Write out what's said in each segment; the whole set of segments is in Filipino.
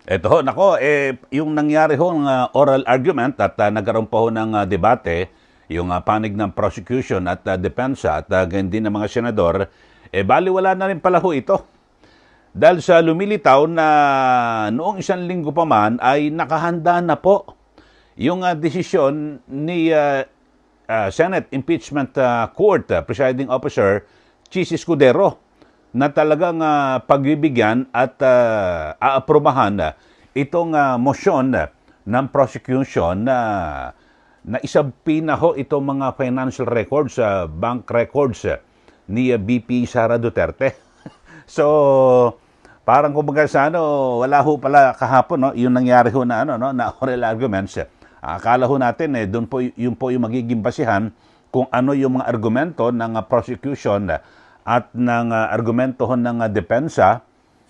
Eto ho, nako, yung nangyari ho ng oral argument at nagkaroon pa ho ng debate, yung panig ng prosecution at depensa at ganyan din ng mga senador, baliwala na rin pala ho ito. Dahil sa lumilitaw na noong isang linggo pa man ay nakahanda na po yung desisyon ni Senate Impeachment Court Presiding Officer Chis Escudero na talagang pagbibigyan at aaprubahan itong motion ng prosecution na isabpina ho itong mga financial records, bank records ni BP Sara Duterte. So, parang kumbaga sa wala ho pala kahapon, no, yung nangyari ho na, na oral arguments. Akala ho natin, doon po, yun po yung magiging basihan kung ano yung mga argumento ng prosecution at ng argumento ho ng depensa,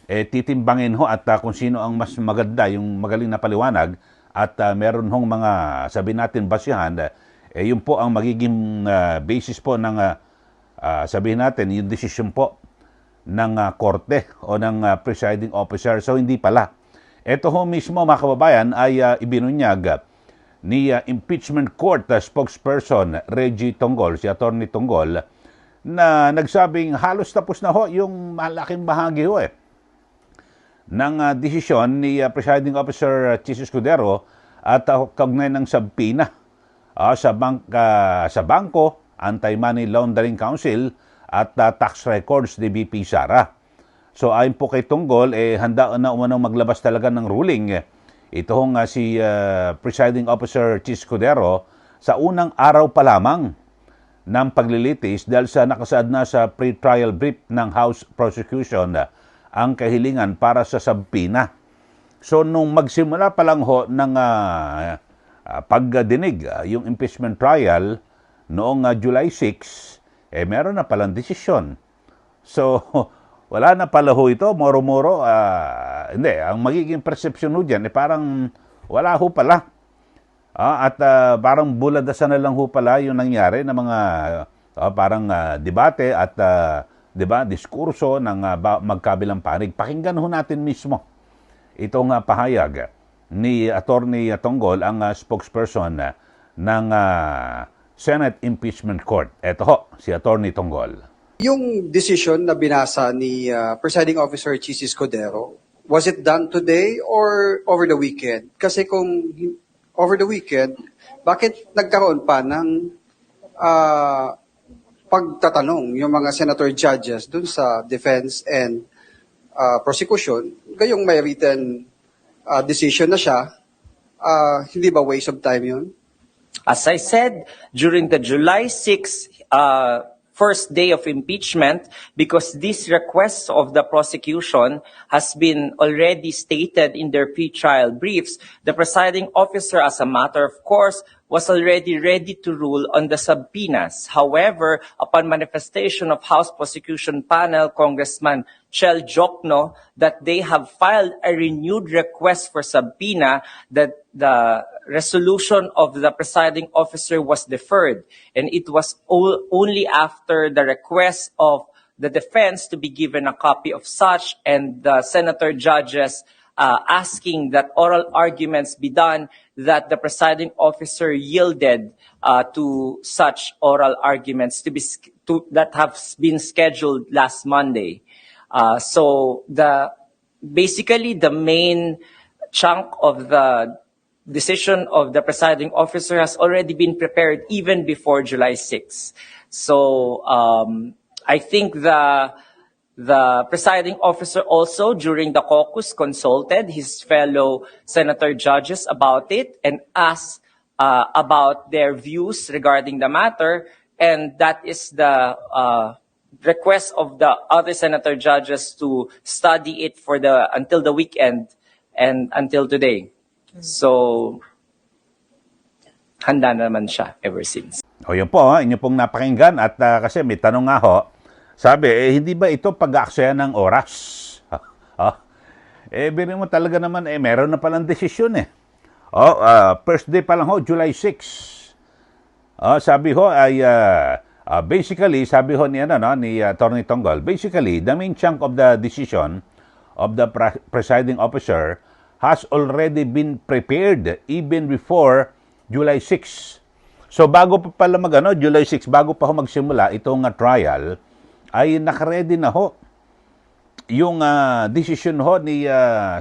titimbangin ho at kung sino ang mas maganda, yung magaling na paliwanag, at meron hong mga, sabi natin, basihan, yun po ang magiging basis po ng, sabihin natin, yung desisyon po ng korte o ng presiding officer. So, hindi pala. Ito ho mismo, mga kababayan, ay ibinunyag ni impeachment court spokesperson Reggie Tonggol, si Attorney Tonggol, na nagsabing halos tapos na ho yung malaking bahagi ho ng desisyon ni Presiding Officer Chis Escudero at kaugnay ng sabpina sa bangko, Anti-Money Laundering Council at tax records ni BP Sara. So ayon po kay Tonggol, handa na umanong maglabas talaga ng ruling. Ito hong si Presiding Officer Chis Escudero sa unang araw pa lamang ng paglilitis dahil sa nakasaad na sa pre-trial brief ng House Prosecution ang kahilingan para sa sabpina. So nung magsimula pa lang ho ng pagdinig yung impeachment trial noong July 6, meron na palang desisyon. So wala na pala ho ito, moro-moro, hindi, ang magiging perception ho dyan, parang wala ho pala. At parang buladasan na lang ho pala yung nangyari ng mga parang debate at diba, diskurso ng magkabilang panig. Pakinggan ho natin mismo itong pahayag ni Attorney Tonggol, ang spokesperson ng Senate Impeachment Court. Ito ho, si Attorney Tonggol. Yung decision na binasa ni Presiding Officer Chis Escudero, was it done today or over the weekend? Kasi kung over the weekend, bakit nagkaroon pa ng pagtatanong yung mga senator judges dun sa defense and prosecution? Gayong may written decision na siya, hindi ba waste of time yun? As I said, during the July 6 first day of impeachment, because this request of the prosecution has been already stated in their pre-trial briefs, the presiding officer, as a matter of course, was already ready to rule on the subpoenas. However, upon manifestation of House Prosecution Panel, Congressman Chel Jokno, that they have filed a renewed request for subpoena, that the resolution of the presiding officer was deferred. And it was only after the request of the defense to be given a copy of such and the senator judges asking that oral arguments be done, that the presiding officer yielded to such oral arguments that have been scheduled last Monday. So basically the main chunk of the decision of the presiding officer has already been prepared even before July 6. So I think the presiding officer also during the caucus consulted his fellow senator judges about it and asked about their views regarding the matter, and that is the request of the other senator judges to study it for until the weekend and until today. So handa naman siya ever since. O yun po, inyo pong napakinggan at kasi may tanong nga ho, sabi, hindi ba ito pag-aaksaya ng oras? Biro mo talaga naman, meron na palang desisyon first day pa lang ho, July 6. Sabi ho ay, basically, sabi ho ni Attorney Tonggol, basically, the main chunk of the decision of the presiding officer has already been prepared even before July 6. So bago pa pala July 6, bago pa ho magsimula itong trial, ay nakaredy na ho yung decision ho ni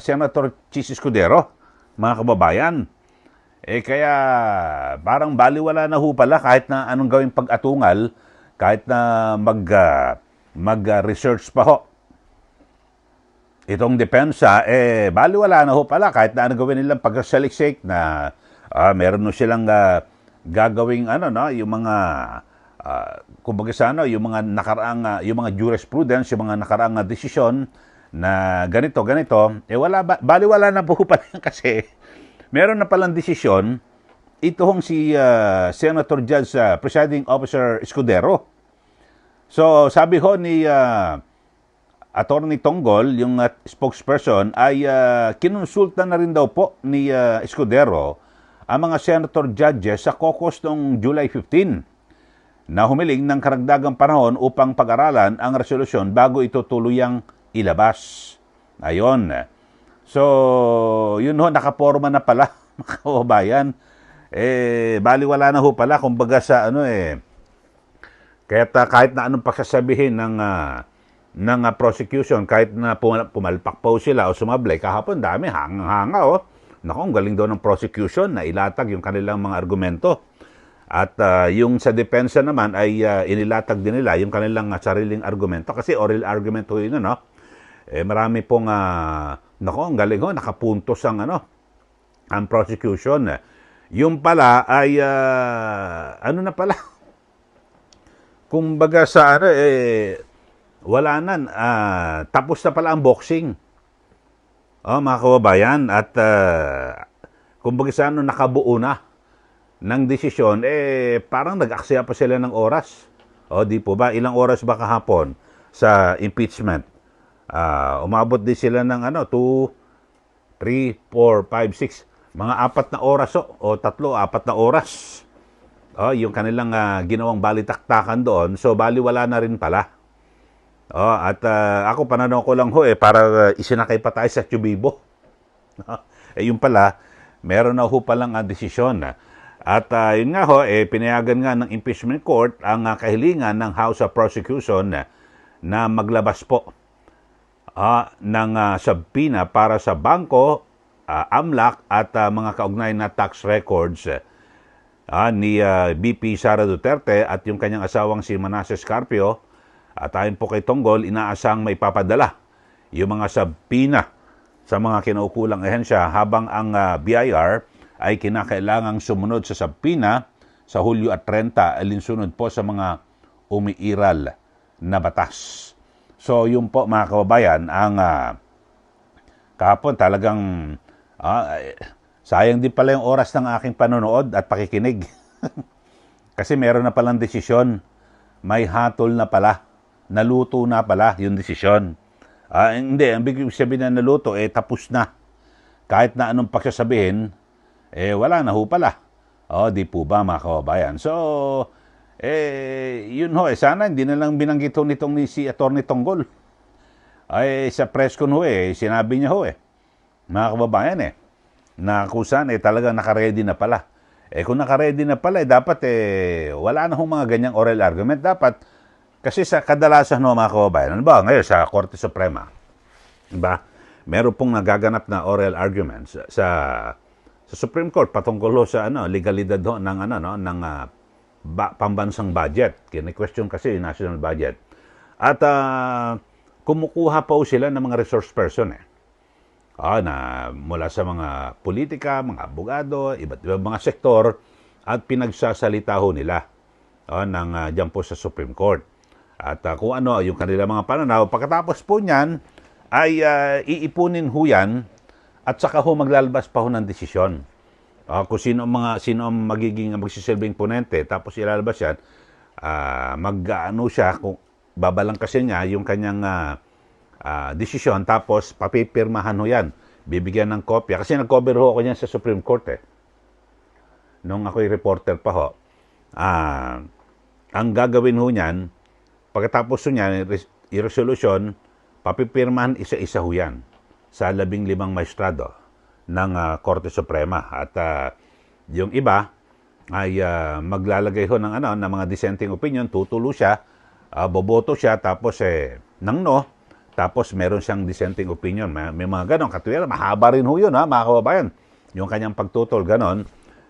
Senator Chis Escudero, mga kababayan. Kaya parang baliwala na ho pala kahit na anong gawing pag-atungal, kahit na mag-research pa ho. Itong depensa, baliwala na ho pala kahit na anong gawin nilang pag-saliksik na meron no silang gagawing yung mga kumbaga yung mga nakaraang yung mga jurisprudence, yung mga nakaraang desisyon na ganito, baliwala na po pala kasi meron na palang desisyon ito si Senator Judge Presiding Officer Escudero. So sabi ho ni Attorney Tonggol, yung spokesperson, ay kinonsulta na rin daw po ni Escudero ang mga senator judges sa caucus noong July 15 na humiling ng karagdagang panahon upang pag-aralan ang resolusyon bago ito tuluyang ilabas. Ayon. So, yun ho, nakaporma na pala, mga kababayan. Baliwala na ho pala, kumbaga sa kahit na anong pagsasabihin ng prosecution, kahit na pumalpak pa ho sila o sumablay, kahapon dami, hanga oh. Naku, ang galing daw ng prosecution na ilatag yung kanilang mga argumento. At yung sa depensa naman ay inilatag din nila yung kanilang sariling argumento. Kasi oral argument ho yun, no? Marami pong, naku, ang galing ho, nakapuntos ang prosecution. Yung pala ay, na pala? Kumbaga sa wala na, tapos na pala ang boxing. Mga kababayan, at kumbaga sa nakabuo na ng desisyon, parang nag-aksaya pa sila ng oras. Di po ba? Ilang oras ba kahapon sa impeachment? Umabot din sila ng 2, 3, 4, 5, 6, mga 4 na oras o 3, 4 na oras. Yung kanilang ginawang balitaktakan doon, so baliwala na rin pala. At ako pananaw ko lang ho para isinakay pa tayo sa Chubibo. Yung pala, meron na ho palang desisyon. At yun nga ho, pinayagan nga ng impeachment court ang kahilingan ng House of Prosecution na maglabas po ng subpoena para sa bangko, AMLAC at mga kaugnay na tax records ni BP Sara Duterte at yung kanyang asawang si Manasseh Carpio. At ayon po kay Tonggol, inaasang may papadala yung mga subpoena sa mga kinaukulang ahensya habang ang BIR ay kinakailangang sumunod sa subpoena sa Hulyo at 30 alinsunod po sa mga umiiral na batas. So yun po mga kababayan, ang kahapon talagang sayang din pala yung oras ng aking panonood at pakikinig. Kasi meron na palang desisyon, may hatol na pala. Naluto na pala yung desisyon. Hindi, ang big sabihin na naluto, tapos na. Kahit na anong pagsasabihin, wala na ho pala. Di po ba mga kababayan? So, yun ho, sana hindi na lang binanggit ho nitong si Atty. Tonggol. Sa press con ho, sinabi niya ho, mga kababayan, na kung saan, talagang nakaredy na pala. Kung nakaredy na pala, dapat, wala na ho mga ganyang oral argument. Dapat, kasi sa kadalasan mga kababayan, ngayon sa Korte Suprema, diba? Meron pong nagaganap na oral arguments sa Supreme Court patungkol sa legalidad ng pambansang budget. Kini-question kasi yung national budget. At kumukuha pa sila ng mga resource person na mula sa mga politika, mga abogado, iba't ibang mga sektor at pinagsasalita ho nila diyan po sa Supreme Court. At kung ano yung kanila mga pananaw, pagkatapos po niyan ay iipunin ho yan at saka ho maglalabas pa ho ng desisyon. Kung sino ang magsisilbing ponente, tapos ilalabas yan, siya, kung babalangkasin niya yung kanyang desisyon, tapos papipirmahan ho yan. Bibigyan ng kopya. Kasi nag-cover ho ako yan sa Supreme Court nung ako'y reporter pa ho. Ang gagawin ho niyan, pagkatapos niya, i-resolution, papipirmahan isa-isa ho yan sa 15 maestrado. ng Korte Suprema. At yung iba ay maglalagay ho ng ng mga dissenting opinion, tutulo siya, boboto siya, tapos ng no, tapos meron siyang dissenting opinion. May mga ganon, katulad, mahaba rin ho yun, mga kababayan. Yung kanyang pagtutol, ganon.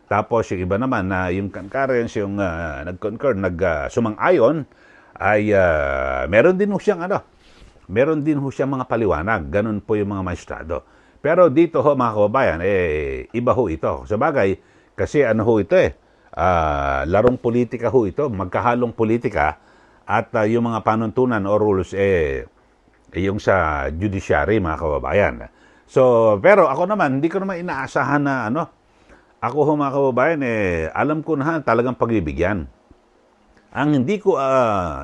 Tapos yung iba naman na yung concurrence, yung nag-concur, sumang-ayon, ay meron din ho siyang meron din ho siyang mga paliwanag. Ganon po yung mga maestrado. Pero dito ho, mga kababayan, iba ho ito. Sa bagay, kasi ho ito larong politika ho ito, magkahalong politika, at yung mga panuntunan o rules yung sa judiciary, mga kababayan. So, pero ako naman, hindi ko naman inaasahan na ako ho, mga kababayan, alam ko na talagang pagbibigyan. Ang hindi ko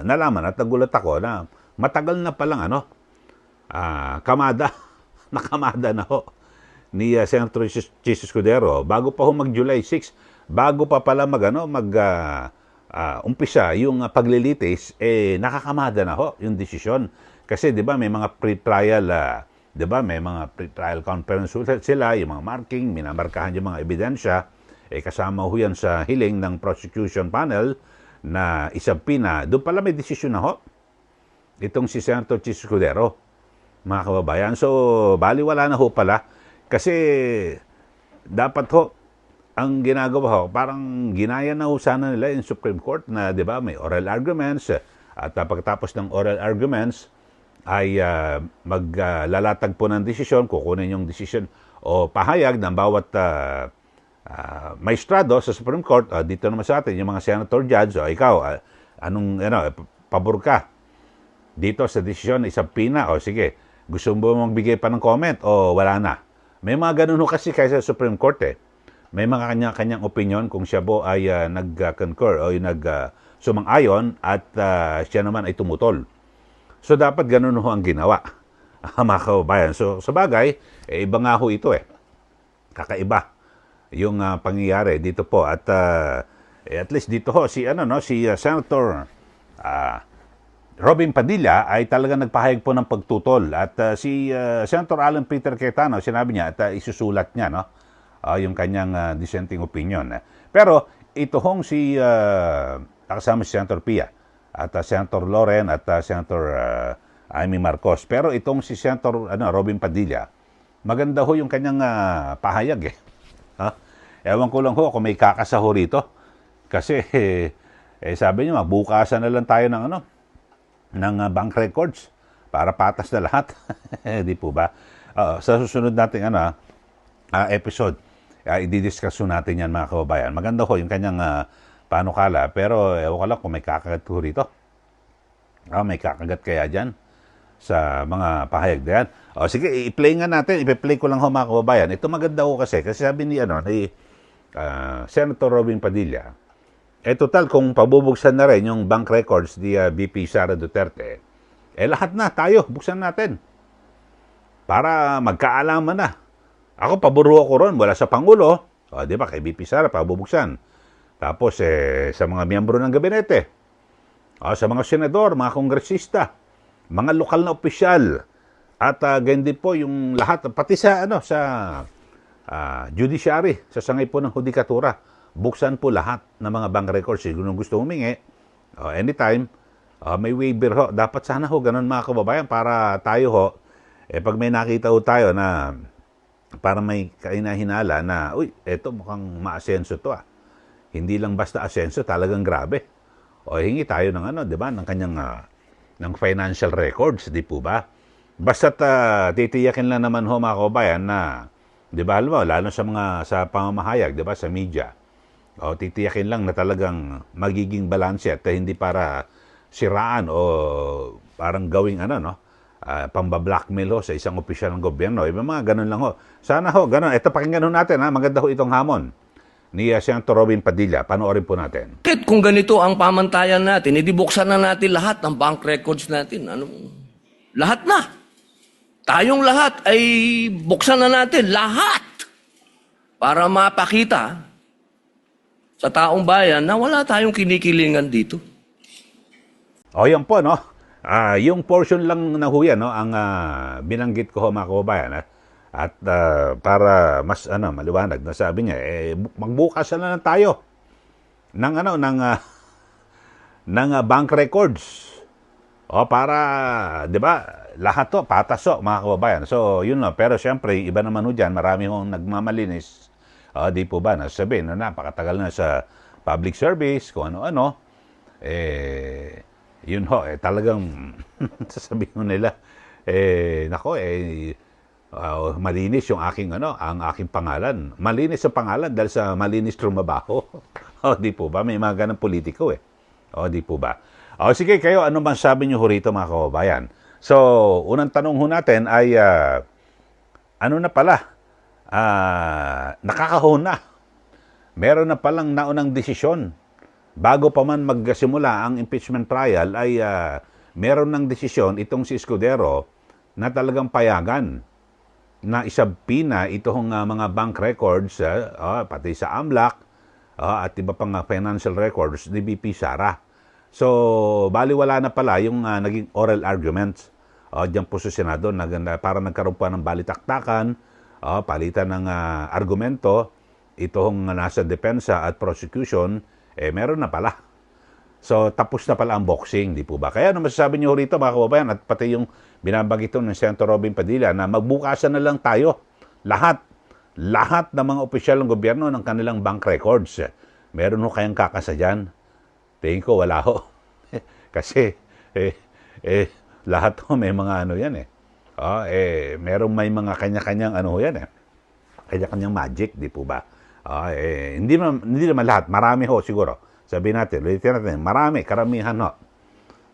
nalaman at nagulat ako na matagal na palang kamada, nakamada na ho ni Senator Chis Escudero bago pa ho mag-July 6, bago pa pala umpisa yung paglilitis, nakakamada na ho yung desisyon. Kasi 'di ba may mga pre-trial 'di ba may mga pre-trial conference sila, yung mga marking, minamarkahan yung mga ebidensya, kasama ho yan sa hiling ng prosecution panel na isabpina. Doon pala may desisyon na ho itong si Senator Chis Escudero, mga kababayan. So, baliwala na ho pala. Kasi, dapat ho, ang ginagawa ho, parang ginaya na ho sana nila yung Supreme Court na, di ba, may oral arguments. At pagkatapos ng oral arguments, ay maglalatag po ng desisyon, kukunin yung desisyon o pahayag ng bawat maestrado sa Supreme Court. Dito naman sa atin, yung mga senator judge, ikaw, anong, pabor ka dito sa desisyon, isang pina, o sige, gusto mo magbigay pa ng comment o wala na. May mga ganun ho kasi kaysa sa Supreme Court May mga kanya-kanyang opinion kung siya po ay nag-concur o sumang-ayon at siya naman ay tumutol. So dapat ganun ho ang ginawa, mga kababayan. So sa bagay, iba nga ho ito Kakaiba yung pangyayari dito po. At at least dito ho, si Senator Robin Padilla ay talagang nagpahayag po ng pagtutol. At si Senator Alan Peter Cayetano, sinabi niya at isusulat niya yung kanyang dissenting opinion. Pero ito hong si kasama si Senator Pia at Senator Loren at Senator Amy Marcos. Pero itong si Senator Robin Padilla, maganda ho yung kanyang pahayag Ewan ko lang ho kung may kakasaho rito. Kasi sabi niya, bukasan na lang tayo ng bank records para patas na lahat. Di po ba? Sa susunod nating episode, i-discuss natin yan, mga kababayan. Maganda ho yung kanyang panukala, pero ewan ko lang kung may kakagat ko rito. May kakagat kaya dyan sa mga pahayag na yan. Sige, i-play nga natin. I-play ko lang ho, mga kababayan. Ito maganda ho kasi sabi ni Senator Robin Padilla, total, kung pabubuksan na rin yung bank records ni VP Sara Duterte, lahat na tayo, buksan natin. Para magkaalaman na. Ako, paburo ako ron, wala sa Pangulo. Di ba, kay VP Sara, pabubuksan. Tapos, sa mga miyembro ng gabinete, sa mga senador, mga kongresista, mga lokal na opisyal, at ganyan din po yung lahat, pati sa judiciary, sa sangay po ng hudikatura, buksan po lahat ng mga bank records. Kung gusto humingi, anytime, may waiver ho. Dapat sana ho, ganun, mga kababayan, para tayo ho, pag may nakita ho tayo na para may kainahinala na, uy, eto mukhang maasenso to Hindi lang basta asenso, talagang grabe. Hingi tayo ng di ba, ng kanyang ng financial records, di po ba? Basta't titiyakin lang naman ho, mga kababayan, na, di ba, lalo sa pamamahayag, di ba, sa media, titiyakin lang na talagang magiging balanse at hindi para siraan o parang gawing pambablackmail ho sa isang opisyal ng gobyerno. Mga ganun lang ho. Sana ho, ganun. Ito, pakinggan ho natin, maganda ho itong hamon ni Senator Robin Padilla. Panoorin po natin. Kung ganito ang pamantayan natin, buksan na natin lahat ng bank records natin. Lahat na. Tayong lahat ay buksan na natin. Lahat. Para mapakita sa taong bayan na wala tayong kinikilingan dito. Yan po, yung portion lang na ho yan, ang binanggit ko ho, mga kababayan, At para mas maliwanag na sabi niya, magbukas na lang tayo ng bank records. O para, 'di ba? Lahat to patas mga kababayan. So, yun na. Pero siyempre, iba naman ho diyan, marami hong nagmamalinis. Di po ba? Nasabihin na napakatagal na sa public service, kung ano-ano. Yun ho, talagang sasabihin nila, nako, malinis yung ang aking pangalan. Malinis ang pangalan dahil sa malinis trumabaho. Di po ba? May mga ganang politiko di po ba? Sige kayo, ano bang sabi niyo ho rito mga kababayan? So, unang tanong ho natin ay, ano na pala? Nakakahon na. Meron na palang naunang desisyon. Bago pa man magsimula ang impeachment trial ay meron ng desisyon itong si Escudero na talagang payagan na isabpina itong mga bank records, pati sa AMLAC, at iba pang financial records ni VP Sara. So, baliwala na pala yung naging oral arguments diyan po sa Senado, para nagkaroon pa ng balitaktakan, palitan ng argumento, itong nasa depensa at prosecution, meron na pala. So, tapos na pala ang boxing, di po ba? Kaya ano masasabi niyo rito mga kababayan, at pati yung binabanggit ng Senator Robin Padilla na magbukasan na lang tayo lahat ng mga opisyal ng gobyerno ng kanilang bank records. Meron ho kayang kakasa dyan? Tingin ko wala ho. Kasi lahat ho may mga yan merong may mga kanya-kanyang yan kanya-kanyang magic, di po ba? Hindi naman lahat, marami ho siguro. Sabihin natin, marami, karamihan ho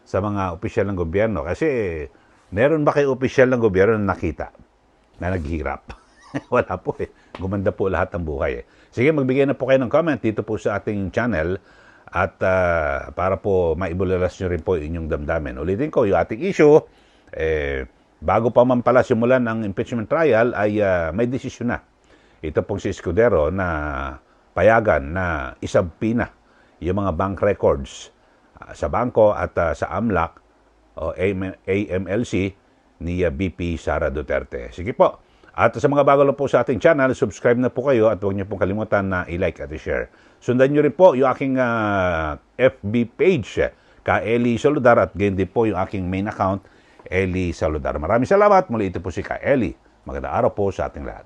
sa mga opisyal ng gobyerno. Kasi meron ba kayo opisyal ng gobyerno na nakita na naghirap? Wala po Gumanda po lahat ng buhay Sige, magbigay na po kayo ng comment dito po sa ating channel at para po maibulalas nyo rin po inyong damdamin. Ulitin ko, yung ating issue, bago pa man pala simulan ang impeachment trial ay may desisyon na. Ito pong si Escudero na payagan na isabpina yung mga bank records sa bangko at sa AMLAC o AMLC ni VP Sara Duterte. Sige po. At sa mga bago lang po sa ating channel, subscribe na po kayo at huwag niyo pong kalimutan na i-like at i-share. Sundan niyo rin po yung aking FB page, ka Eli Saludar, at ganyan din po yung aking main account, Eli Saludar. Maraming salamat. Muli ito po si Ka Eli. Magandang araw po sa ating lahat.